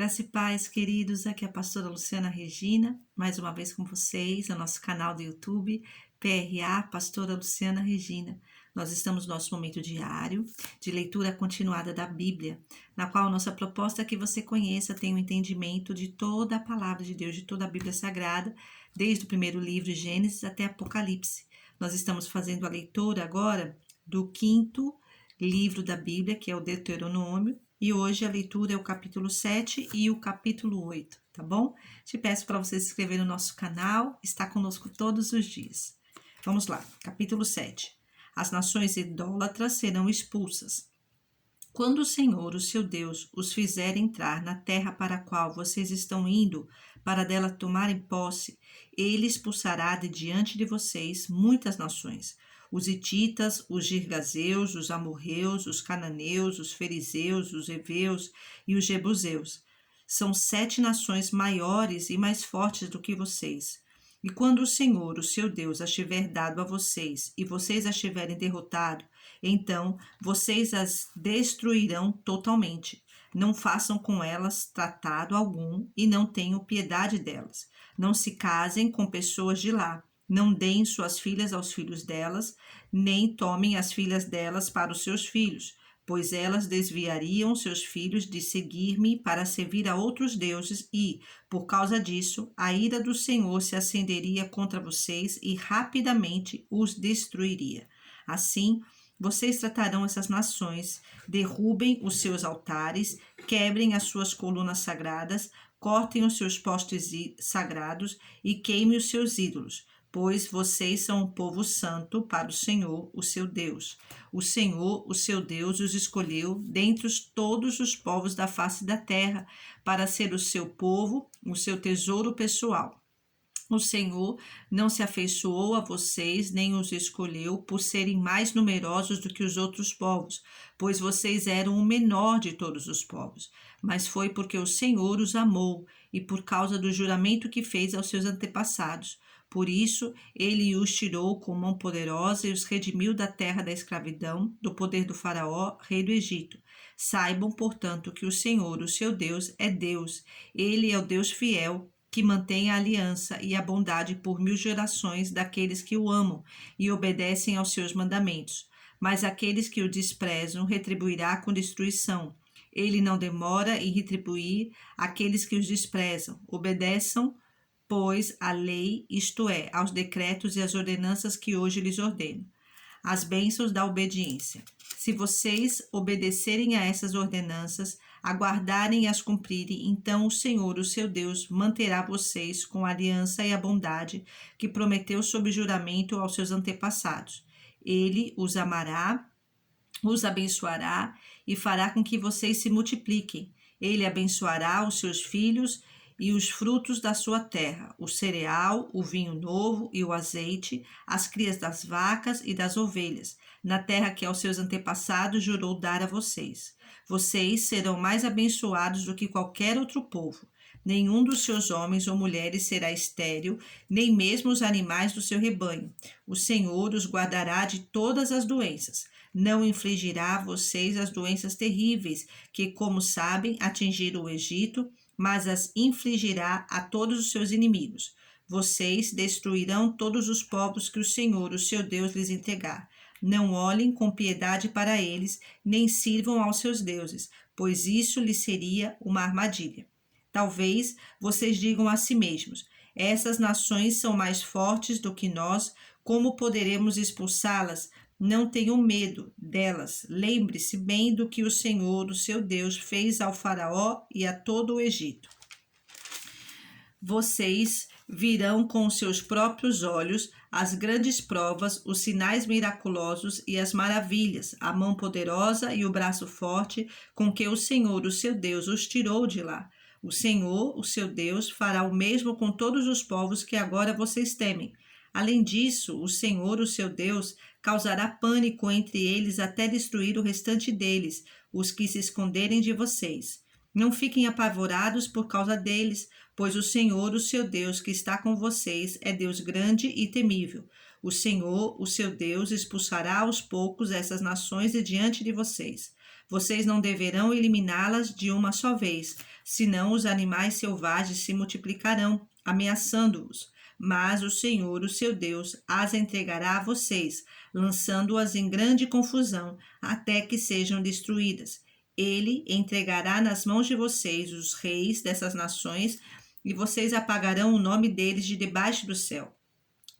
Graça e paz, queridos, aqui é a pastora Luciana Regina, mais uma vez com vocês, no nosso canal do YouTube, PRA, Pastora Luciana Regina. Nós estamos no nosso momento diário de leitura continuada da Bíblia, na qual a nossa proposta é que você conheça, tenha um entendimento de toda a palavra de Deus, de toda a Bíblia Sagrada, desde o primeiro livro, Gênesis, até Apocalipse. Nós estamos fazendo a leitura agora do quinto livro da Bíblia, que é o Deuteronômio, e hoje a leitura é o capítulo 7 e o capítulo 8, tá bom? Te peço para você se inscrever no nosso canal, estar conosco todos os dias. Vamos lá, capítulo 7. As nações idólatras serão expulsas. Quando o Senhor, o seu Deus, os fizer entrar na terra para a qual vocês estão indo, para dela tomarem posse, ele expulsará de diante de vocês muitas nações. Os hititas, os girgazeus, os amorreus, os cananeus, os fariseus, os heveus e os jebuseus. São 7 nações maiores e mais fortes do que vocês. E quando o Senhor, o seu Deus, as tiver dado a vocês, e vocês as tiverem derrotado, então vocês as destruirão totalmente. Não façam com elas tratado algum e não tenham piedade delas. Não se casem com pessoas de lá. Não deem suas filhas aos filhos delas, nem tomem as filhas delas para os seus filhos, pois elas desviariam seus filhos de seguir-me para servir a outros deuses e, por causa disso, a ira do Senhor se acenderia contra vocês e rapidamente os destruiria. Assim, vocês tratarão essas nações, derrubem os seus altares, quebrem as suas colunas sagradas, cortem os seus postes sagrados e queimem os seus ídolos, pois vocês são um povo santo para o Senhor, o seu Deus. O Senhor, o seu Deus, os escolheu dentre todos os povos da face da terra, para ser o seu povo, o seu tesouro pessoal. O Senhor não se afeiçoou a vocês, nem os escolheu por serem mais numerosos do que os outros povos, pois vocês eram o menor de todos os povos. Mas foi porque o Senhor os amou e por causa do juramento que fez aos seus antepassados. Por isso, ele os tirou com mão poderosa e os redimiu da terra da escravidão, do poder do faraó, rei do Egito. Saibam, portanto, que o Senhor, o seu Deus, é Deus. Ele é o Deus fiel, que mantém a aliança e a bondade por 1000 gerações daqueles que o amam e obedecem aos seus mandamentos. Mas aqueles que o desprezam retribuirá com destruição. Ele não demora em retribuir aqueles que os desprezam. Obedeçam, pois, a lei, isto é, aos decretos e às ordenanças que hoje lhes ordeno. As bênçãos da obediência. Se vocês obedecerem a essas ordenanças, aguardarem e as cumprirem, então o Senhor, o seu Deus, manterá vocês com a aliança e a bondade que prometeu sob juramento aos seus antepassados. Ele os amará, os abençoará e fará com que vocês se multipliquem. Ele abençoará os seus filhos e os frutos da sua terra, o cereal, o vinho novo e o azeite, as crias das vacas e das ovelhas, na terra que aos seus antepassados jurou dar a vocês. Vocês serão mais abençoados do que qualquer outro povo. Nenhum dos seus homens ou mulheres será estéril, nem mesmo os animais do seu rebanho. O Senhor os guardará de todas as doenças. Não infligirá a vocês as doenças terríveis que, como sabem, atingiram o Egito, mas as infligirá a todos os seus inimigos. Vocês destruirão todos os povos que o Senhor, o seu Deus, lhes entregar. Não olhem com piedade para eles, nem sirvam aos seus deuses, pois isso lhes seria uma armadilha. Talvez vocês digam a si mesmos: essas nações são mais fortes do que nós, como poderemos expulsá-las? Não tenham medo delas. Lembre-se bem do que o Senhor, o seu Deus, fez ao faraó e a todo o Egito. Vocês virão com seus próprios olhos as grandes provas, os sinais miraculosos e as maravilhas, a mão poderosa e o braço forte com que o Senhor, o seu Deus, os tirou de lá. O Senhor, o seu Deus, fará o mesmo com todos os povos que agora vocês temem. Além disso, o Senhor, o seu Deus, causará pânico entre eles até destruir o restante deles, os que se esconderem de vocês. Não fiquem apavorados por causa deles, pois o Senhor, o seu Deus, que está com vocês, é Deus grande e temível. O Senhor, o seu Deus, expulsará aos poucos essas nações de diante de vocês. Vocês não deverão eliminá-las de uma só vez, senão os animais selvagens se multiplicarão, ameaçando-os. Mas o Senhor, o seu Deus, as entregará a vocês, lançando-as em grande confusão, até que sejam destruídas. Ele entregará nas mãos de vocês os reis dessas nações, e vocês apagarão o nome deles de debaixo do céu.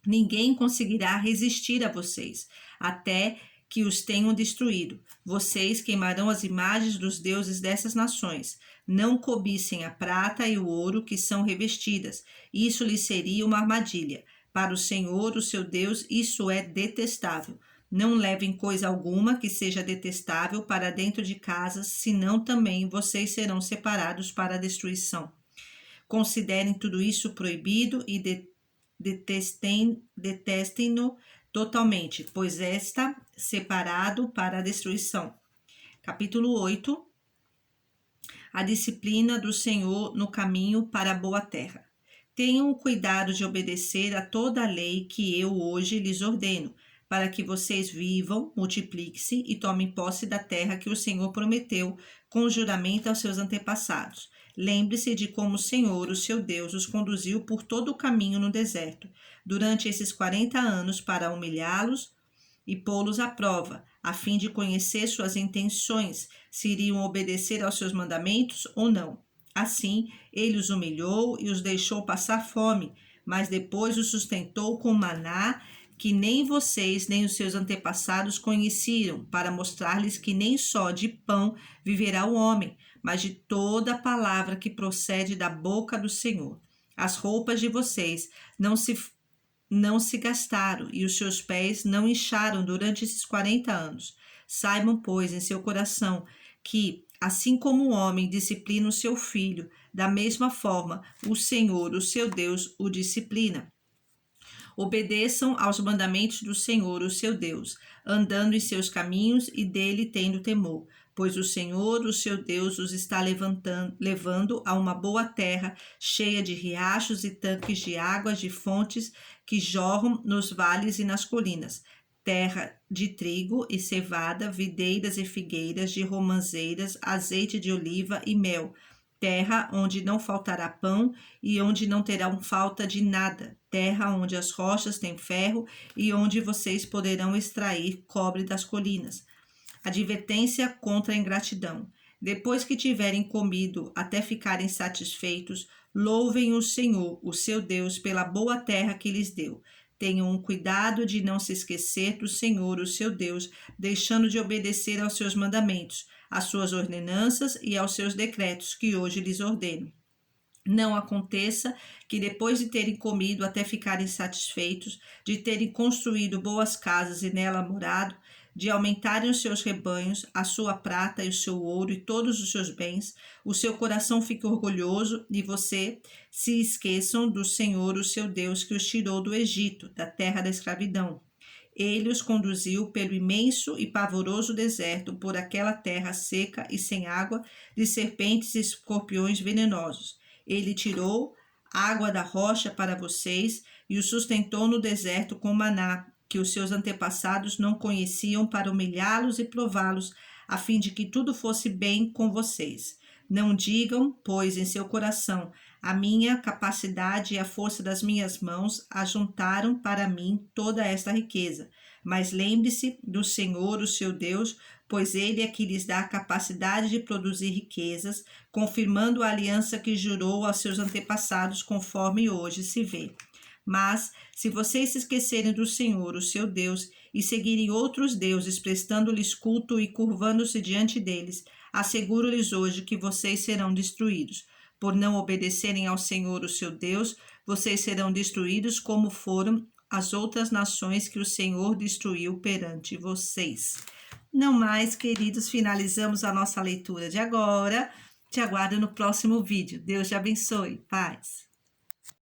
Ninguém conseguirá resistir a vocês, até que os tenham destruído. Vocês queimarão as imagens dos deuses dessas nações. Não cobicem a prata e o ouro que são revestidas. Isso lhes seria uma armadilha. Para o Senhor, o seu Deus, isso é detestável. Não levem coisa alguma que seja detestável para dentro de casa, senão também vocês serão separados para a destruição. Considerem tudo isso proibido e detestem-no totalmente, pois está separado para a destruição. Capítulo 8. A disciplina do Senhor no caminho para a boa terra. Tenham o cuidado de obedecer a toda a lei que eu hoje lhes ordeno, para que vocês vivam, multipliquem-se e tomem posse da terra que o Senhor prometeu com juramento aos seus antepassados. Lembre-se de como o Senhor, o seu Deus, os conduziu por todo o caminho no deserto, durante esses 40 anos, para humilhá-los e pô-los à prova, a fim de conhecer suas intenções, se iriam obedecer aos seus mandamentos ou não. Assim, ele os humilhou e os deixou passar fome, mas depois os sustentou com maná, que nem vocês nem os seus antepassados conheciam, para mostrar-lhes que nem só de pão viverá o homem, mas de toda a palavra que procede da boca do Senhor. As roupas de vocês não se gastaram e os seus pés não incharam durante esses 40 anos. Saibam, pois, em seu coração que, assim como o homem disciplina o seu filho, da mesma forma o Senhor, o seu Deus, o disciplina. Obedeçam aos mandamentos do Senhor, o seu Deus, andando em seus caminhos e dele tendo temor, pois o Senhor, o seu Deus, os está levando a uma boa terra, cheia de riachos e tanques de águas de fontes que jorram nos vales e nas colinas, terra de trigo e cevada, videiras e figueiras, de romãzeiras, azeite de oliva e mel, terra onde não faltará pão e onde não terão falta de nada, terra onde as rochas têm ferro e onde vocês poderão extrair cobre das colinas. Advertência contra a ingratidão. Depois que tiverem comido até ficarem satisfeitos, louvem o Senhor, o seu Deus, pela boa terra que lhes deu. Tenham um cuidado de não se esquecer do Senhor, o seu Deus, deixando de obedecer aos seus mandamentos, às suas ordenanças e aos seus decretos que hoje lhes ordeno. Não aconteça que depois de terem comido até ficarem satisfeitos, de terem construído boas casas e nela morado, de aumentarem os seus rebanhos, a sua prata e o seu ouro e todos os seus bens, o seu coração fique orgulhoso e você se esqueçam do Senhor, o seu Deus, que os tirou do Egito, da terra da escravidão. Ele os conduziu pelo imenso e pavoroso deserto, por aquela terra seca e sem água, de serpentes e escorpiões venenosos. Ele tirou água da rocha para vocês e os sustentou no deserto com maná, que os seus antepassados não conheciam, para humilhá-los e prová-los, a fim de que tudo fosse bem com vocês. Não digam, pois, em seu coração, a minha capacidade e a força das minhas mãos ajuntaram para mim toda esta riqueza. Mas lembre-se do Senhor, o seu Deus, pois ele é que lhes dá a capacidade de produzir riquezas, confirmando a aliança que jurou aos seus antepassados, conforme hoje se vê. Mas, se vocês se esquecerem do Senhor, o seu Deus, e seguirem outros deuses, prestando-lhes culto e curvando-se diante deles, asseguro-lhes hoje que vocês serão destruídos. Por não obedecerem ao Senhor, o seu Deus, vocês serão destruídos como foram as outras nações que o Senhor destruiu perante vocês. Não mais, queridos, finalizamos a nossa leitura de agora. Te aguardo no próximo vídeo. Deus te abençoe. Paz.